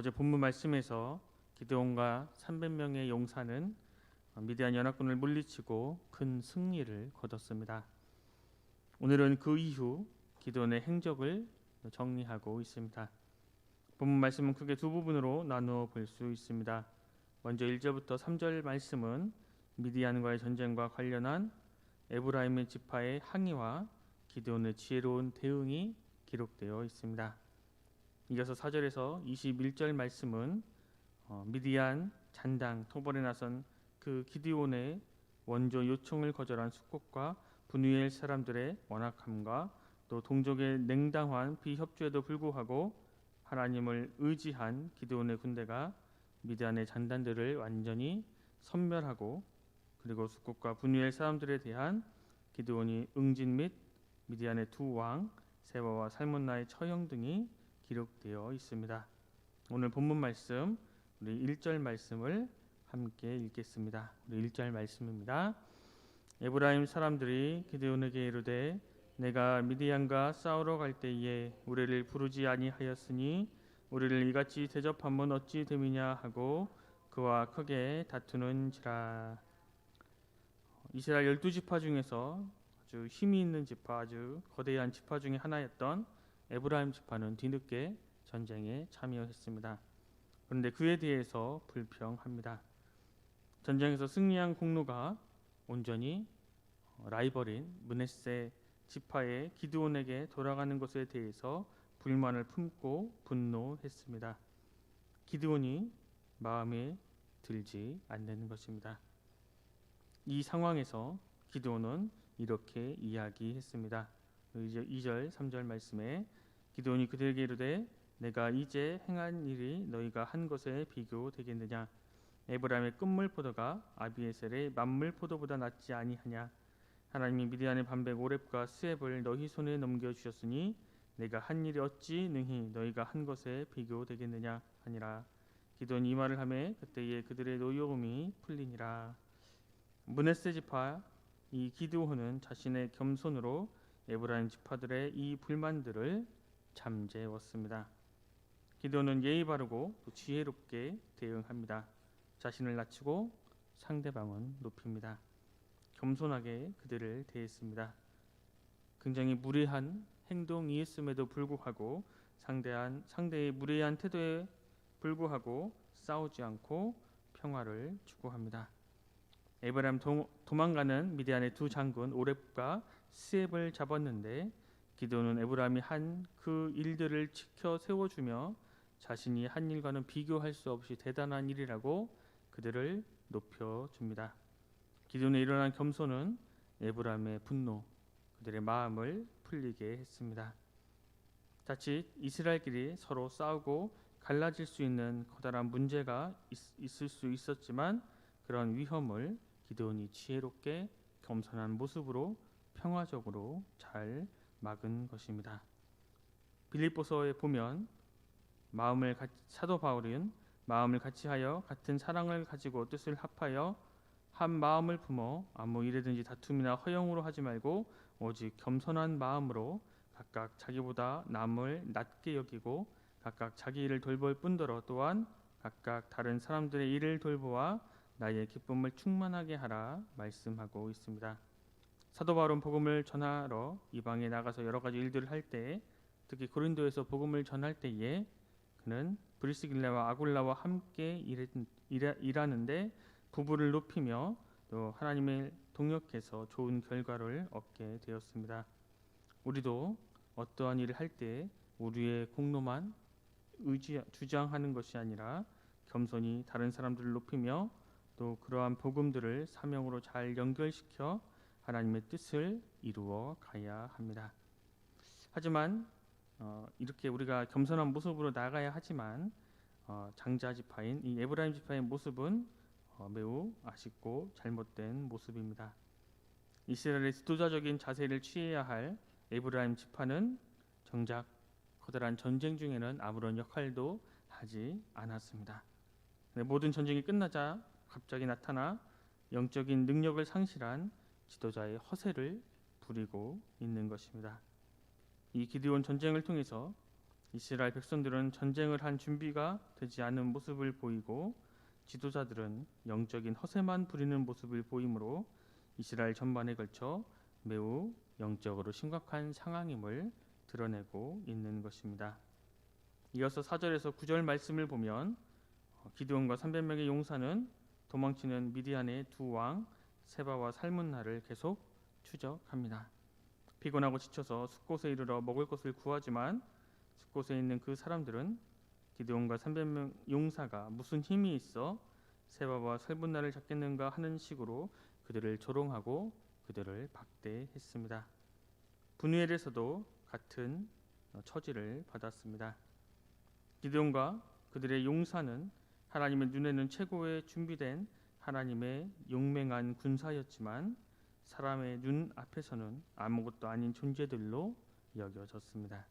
어제 본문 말씀에서 기드온과 300명의 용사는 미디안 연합군을 물리치고 큰 승리를 거뒀습니다. 오늘은 그 이후 기드온의 행적을 정리하고 있습니다. 본문 말씀은 크게 두 부분으로 나누어 볼 수 있습니다. 먼저 1절부터 3절 말씀은 미디안과의 전쟁과 관련한 에브라임의 지파의 항의와 기드온의 지혜로운 대응이 기록되어 있습니다. 이어서 4절에서 21절 말씀은 미디안 잔당 토벌에 나선 그 기드온의 원조 요청을 거절한 숙곳과 분위엘 사람들의 완악함과 또 동족의 냉담한 비협조에도 불구하고 하나님을 의지한 기드온의 군대가 미디안의 잔단들을 완전히 섬멸하고 그리고 숙곳과 분위엘 사람들에 대한 기드온이 응진 및 미디안의 두 왕 세바와 살몬나의 처형 등이 기록되어 있습니다. 오늘 본문 말씀 우리 1절 말씀을 함께 읽겠습니다. 우리 1절 말씀입니다. 에브라임 사람들이 기드온에게 이르되 내가 미디안과 싸우러 갈 때에 우리를 부르지 아니하였으니 우리를 이같이 대접함은 어찌 됨이냐 하고 그와 크게 다투는지라. 이스라엘 12지파 중에서 아주 힘이 있는 지파, 아주 거대한 지파 중에 하나였던 에브라임 지파는 뒤늦게 전쟁에 참여했습니다. 그런데 그에 대해서 불평합니다. 전쟁에서 승리한 공로가 온전히 라이벌인 므낫세 지파의 기드온에게 돌아가는 것에 대해서 불만을 품고 분노했습니다. 기드온이 마음에 들지 않는 것입니다. 이 상황에서 기드온은 이렇게 이야기했습니다. 2절 3절 말씀에 기드온이 그들에게 이르되 내가 이제 행한 일이 너희가 한 것에 비교되겠느냐. 에브라임의 끝물 포도가 아비에셀의 만물 포도보다 낫지 아니하냐. 하나님이 미디안의 반백 오렙과 스앱을 너희 손에 넘겨주셨으니 내가 한 일이 어찌 능히 너희가 한 것에 비교되겠느냐 하니라. 기드온이 이 말을 하매 그때에 그들의 노여움이 풀리니라. 므낫세 지파 이 기드온은 자신의 겸손으로 에브라임 지파들의 이 불만들을 잠재웠습니다. 기드온은 예의 바르고 또 지혜롭게 대응합니다. 자신을 낮추고 상대방은 높입니다. 겸손하게 그들을 대했습니다. 굉장히 무례한 행동이었음에도 불구하고 상대의 무례한 태도에 불구하고 싸우지 않고 평화를 추구합니다. 에브라임 도망가는 미디안의 두 장군 오렙과 스앱을 잡았는데 기드온은 에브라임이 한 그 일들을 지켜 세워주며 자신이 한 일과는 비교할 수 없이 대단한 일이라고 그들을 높여줍니다. 기드온의 일어난 겸손은 에브라임의 분노, 그들의 마음을 풀리게 했습니다. 자칫 이스라엘끼리 서로 싸우고 갈라질 수 있는 커다란 문제가 있을 수 있었지만 그런 위험을 기드온이 지혜롭게 겸손한 모습으로 평화적으로 잘 막은 것입니다. 빌립보서에 보면 사도 바울은 마음을 같이하여 같은 사랑을 가지고 뜻을 합하여 한 마음을 품어 아무 일에든지 다툼이나 허영으로 하지 말고 오직 겸손한 마음으로 각각 자기보다 남을 낮게 여기고 각각 자기 일을 돌볼 뿐더러 또한 각각 다른 사람들의 일을 돌보아 나의 기쁨을 충만하게 하라 말씀하고 있습니다. 사도 바울은 복음을 전하러 이방에 나가서 여러 가지 일들을 할 때, 특히 고린도에서 복음을 전할 때에 그는 브리스길라와 아굴라와 함께 일하는데 부부를 높이며 또 하나님을 동역해서 좋은 결과를 얻게 되었습니다. 우리도 어떠한 일을 할 때 우리의 공로만 주장하는 것이 아니라 겸손히 다른 사람들을 높이며 또 그러한 복음들을 사명으로 잘 연결시켜 하나님의 뜻을 이루어 가야 합니다. 하지만 이렇게 우리가 겸손한 모습으로 나가야 하지만 장자 지파인 이 에브라임 지파의 모습은 매우 아쉽고 잘못된 모습입니다. 이스라엘의 지도자적인 자세를 취해야 할 에브라임 지파는 정작 커다란 전쟁 중에는 아무런 역할도 하지 않았습니다. 모든 전쟁이 끝나자 갑자기 나타나 영적인 능력을 상실한 지도자의 허세를 부리고 있는 것입니다. 이 기드온 전쟁을 통해서 이스라엘 백성들은 전쟁을 한 준비가 되지 않은 모습을 보이고 지도자들은 영적인 허세만 부리는 모습을 보이므로 이스라엘 전반에 걸쳐 매우 영적으로 심각한 상황임을 드러내고 있는 것입니다. 이어서 4절에서 9절 말씀을 보면 기드온과 300명의 용사는 도망치는 미디안의 두 왕 세바와 살문나를 계속 추적합니다. 피곤하고 지쳐서 숫곳에 이르러 먹을 것을 구하지만 숫곳에 있는 그 사람들은 기드온과 300명 용사가 무슨 힘이 있어 세바와 살문나를 잡겠는가 하는 식으로 그들을 조롱하고 그들을 박대했습니다. 분우엘에서도 같은 처지를 받았습니다. 기드온과 그들의 용사는 하나님의 눈에는 최고의 준비된 하나님의 용맹한 군사였지만 사람의 눈 앞에서는 아무것도 아닌 존재들로 여겨졌습니다.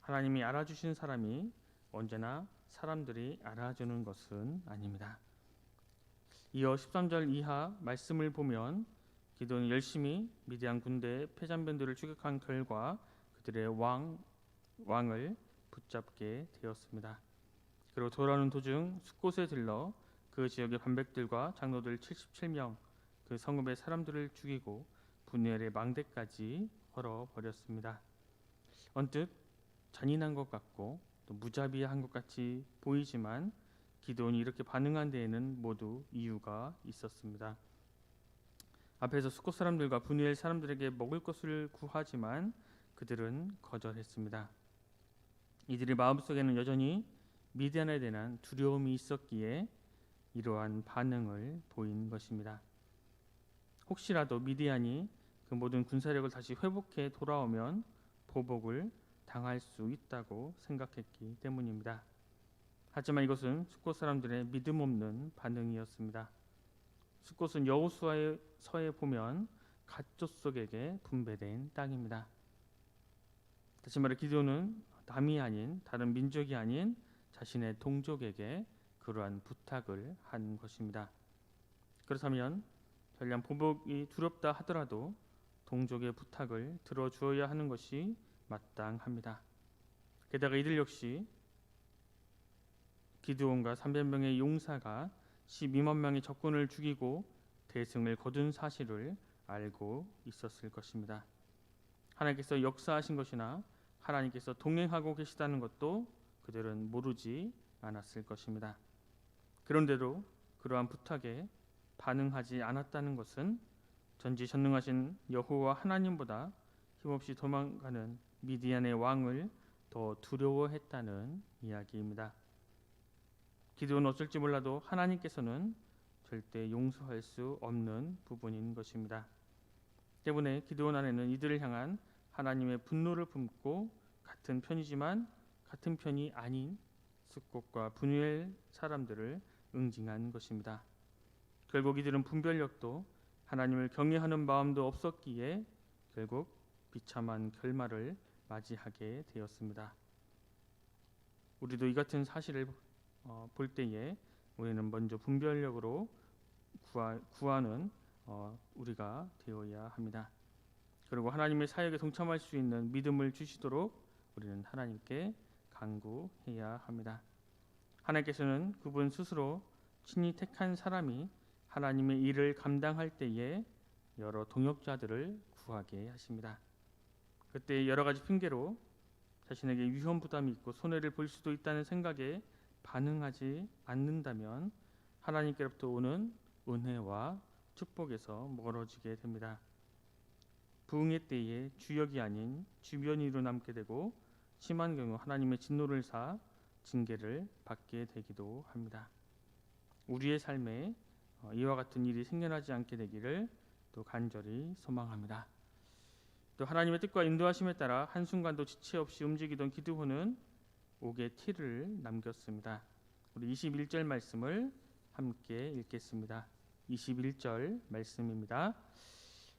하나님이 알아주신 사람이 언제나 사람들이 알아주는 것은 아닙니다. 이어 13절 이하 말씀을 보면 기드온이 열심히 미디안 군대의 패잔병들을 추격한 결과 그들의 왕을 붙잡게 되었습니다. 그리고 돌아오는 도중 숫곳에 들러 그 지역의 반백들과 장로들 77명 그 성읍의 사람들을 죽이고 분열의 망대까지 헐어버렸습니다. 언뜻 잔인한 것 같고 또 무자비한 것 같이 보이지만 기드온이 이렇게 반응한 데에는 모두 이유가 있었습니다. 앞에서 숫곳 사람들과 분우엘 사람들에게 먹을 것을 구하지만 그들은 거절했습니다. 이들의 마음속에는 여전히 미디안에 대한 두려움이 있었기에 이러한 반응을 보인 것입니다. 혹시라도 미디안이 그 모든 군사력을 다시 회복해 돌아오면 보복을 당할 수 있다고 생각했기 때문입니다. 하지만 이것은 숫곳 사람들의 믿음 없는 반응이었습니다. 숫곳은 여호수아서에 보면 갓족속에게 분배된 땅입니다. 다시 말해 기드온은 남이 아닌 다른 민족이 아닌 자신의 동족에게 그러한 부탁을 한 것입니다. 그렇다면 전량 보복이 두렵다 하더라도 동족의 부탁을 들어주어야 하는 것이 마땅합니다. 게다가 이들 역시 기드온과 300명의 용사가 12만 명의 적군을 죽이고 대승을 거둔 사실을 알고 있었을 것입니다. 하나님께서 역사하신 것이나 하나님께서 동행하고 계시다는 것도 그들은 모르지 않았을 것입니다. 그런데도 그러한 부탁에 반응하지 않았다는 것은 전지전능하신 여호와 하나님보다 힘없이 도망가는 미디안의 왕을 더 두려워했다는 이야기입니다. 기드온은 어쩔지 몰라도 하나님께서는 절대 용서할 수 없는 부분인 것입니다. 때문에 기드온 안에는 이들을 향한 하나님의 분노를 품고 같은 편이지만 같은 편이 아닌 숫곳과 분우엘 사람들을 응징한 것입니다. 결국 이들은 분별력도 하나님을 경외하는 마음도 없었기에 결국 비참한 결말을 맞이하게 되었습니다. 우리도 이 같은 사실을 볼 때에 우리는 먼저 분별력으로 구하는 우리가 되어야 합니다. 그리고 하나님의 사역에 동참할 수 있는 믿음을 주시도록 우리는 하나님께 간구해야 합니다. 하나님께서는 그분 스스로 친히 택한 사람이 하나님의 일을 감당할 때에 여러 동역자들을 구하게 하십니다. 그때 여러 가지 핑계로 자신에게 위험 부담이 있고 손해를 볼 수도 있다는 생각에 반응하지 않는다면 하나님께로부터 오는 은혜와 축복에서 멀어지게 됩니다. 부흥의 때에 주역이 아닌 주변인으로 남게 되고 심한 경우 하나님의 진노를 사 징계를 받게 되기도 합니다. 우리의 삶에 이와 같은 일이 생겨나지 않게 되기를 또 간절히 소망합니다. 또 하나님의 뜻과 인도하심에 따라 한순간도 지체 없이 움직이던 기드온은 옥에 티를 남겼습니다. 우리 21절 말씀을 함께 읽겠습니다. 21절 말씀입니다.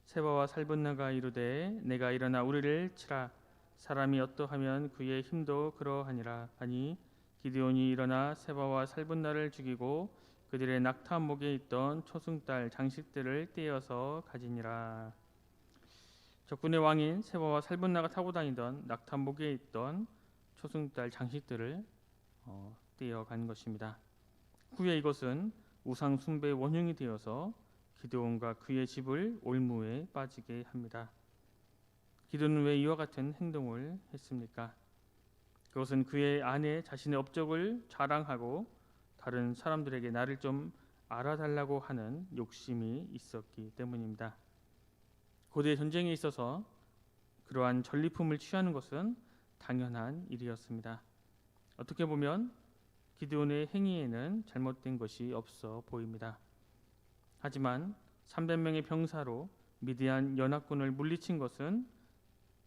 세바와 살분나가 이르되 내가 일어나 우리를 치라 사람이 어떠하면 그의 힘도 그러하니라 하니 기드온이 일어나 세바와 살분나를 죽이고 그들의 낙타 목에 있던 초승달 장식들을 떼어서 가지니라. 적군의 왕인 세바와 살분나가 타고 다니던 낙타 목에 있던 초승달 장식들을 떼어간 것입니다. 후에 이것은 우상 숭배의 원흉이 되어서 기드온과 그의 집을 올무에 빠지게 합니다. 기드온은 왜 이와 같은 행동을 했습니까? 그것은 그의 아내 자신의 업적을 자랑하고 다른 사람들에게 나를 좀 알아달라고 하는 욕심이 있었기 때문입니다. 고대 전쟁에 있어서 그러한 전리품을 취하는 것은 당연한 일이었습니다. 어떻게 보면 기드온의 행위에는 잘못된 것이 없어 보입니다. 하지만 300명의 병사로 미디안 연합군을 물리친 것은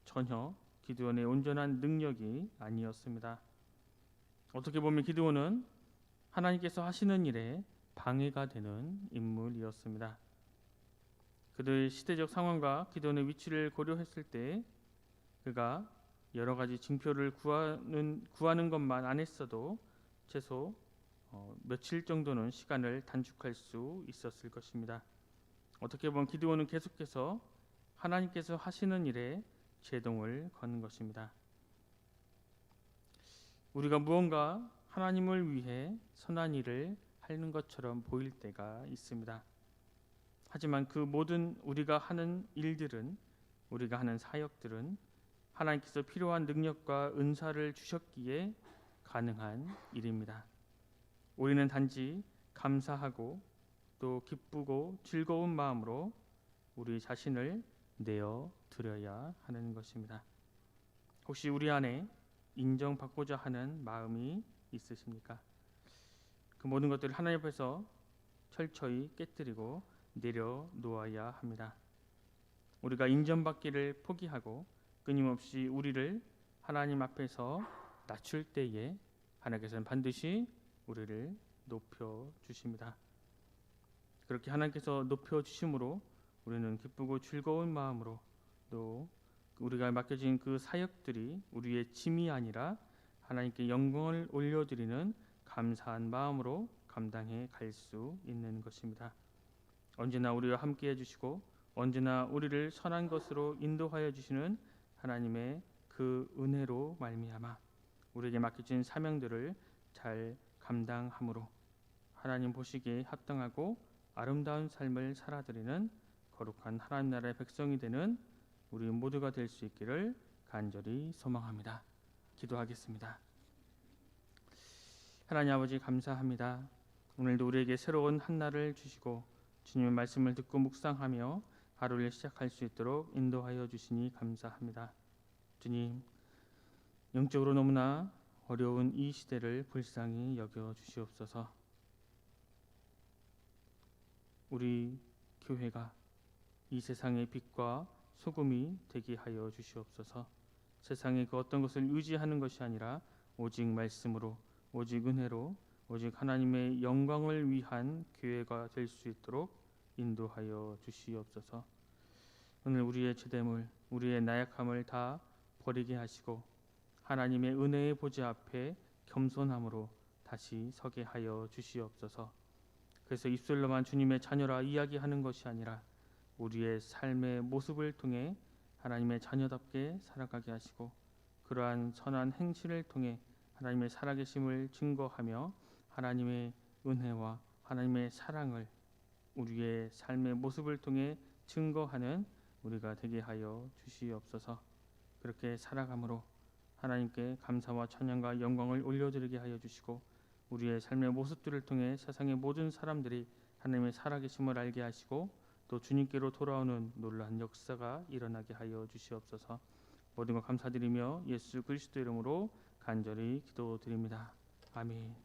전혀 기드온의 온전한 능력이 아니었습니다. 어떻게 보면 기드온은 하나님께서 하시는 일에 방해가 되는 인물이었습니다. 그들의 시대적 상황과 기드온의 위치를 고려했을 때 그가 여러 가지 징표를 구하는 것만 안 했어도 최소 며칠 정도는 시간을 단축할 수 있었을 것입니다. 어떻게 보면 기드온은 계속해서 하나님께서 하시는 일에 제동을 거는 것입니다. 우리가 무언가 하나님을 위해 선한 일을 하는 것처럼 보일 때가 있습니다. 하지만 그 모든 우리가 하는 일들은, 우리가 하는 사역들은 하나님께서 필요한 능력과 은사를 주셨기에 가능한 일입니다. 우리는 단지 감사하고 또 기쁘고 즐거운 마음으로 우리 자신을 내어 드려야 하는 것입니다. 혹시 우리 안에 인정받고자 하는 마음이 있으십니까? 그 모든 것들을 하나님 앞에서 철저히 깨뜨리고 내려놓아야 합니다. 우리가 인정받기를 포기하고 끊임없이 우리를 하나님 앞에서 낮출 때에 하나님께서는 반드시 우리를 높여주십니다. 그렇게 하나님께서 높여주심으로 우리는 기쁘고 즐거운 마음으로 또 우리가 맡겨진 그 사역들이 우리의 짐이 아니라 하나님께 영광을 올려드리는 감사한 마음으로 감당해 갈 수 있는 것입니다. 언제나 우리와 함께 해주시고 언제나 우리를 선한 것으로 인도하여 주시는 하나님의 그 은혜로 말미암아 우리에게 맡겨진 사명들을 잘 감당함으로 하나님 보시기에 합당하고 아름다운 삶을 살아드리는 거룩한 하나님 나라의 백성이 되는 우리 모두가 될 수 있기를 간절히 소망합니다. 기도하겠습니다. 하나님 아버지 감사합니다. 오늘도 우리에게 새로운 한 날을 주시고 주님의 말씀을 듣고 묵상하며 하루를 시작할 수 있도록 인도하여 주시니 감사합니다. 주님, 영적으로 너무나 어려운 이 시대를 불쌍히 여겨 주시옵소서. 우리 교회가 이 세상의 빛과 소금이 되게 하여 주시옵소서. 세상의 그 어떤 것을 의지하는 것이 아니라 오직 말씀으로, 오직 은혜로, 오직 하나님의 영광을 위한 교회가 될 수 있도록 인도하여 주시옵소서. 오늘 우리의 죄됨을, 우리의 나약함을 다 버리게 하시고 하나님의 은혜의 보좌 앞에 겸손함으로 다시 서게 하여 주시옵소서. 그래서 입술로만 주님의 자녀라 이야기하는 것이 아니라 우리의 삶의 모습을 통해 하나님의 자녀답게 살아가게 하시고 그러한 선한 행실을 통해 하나님의 살아계심을 증거하며 하나님의 은혜와 하나님의 사랑을 우리의 삶의 모습을 통해 증거하는 우리가 되게 하여 주시옵소서. 그렇게 살아감으로 하나님께 감사와 찬양과 영광을 올려드리게 하여 주시고 우리의 삶의 모습들을 통해 세상의 모든 사람들이 하나님의 살아계심을 알게 하시고 또 주님께로 돌아오는 놀라운 역사가 일어나게 하여 주시옵소서. 모든 것 감사드리며 예수 그리스도 이름으로 간절히 기도드립니다. 아멘.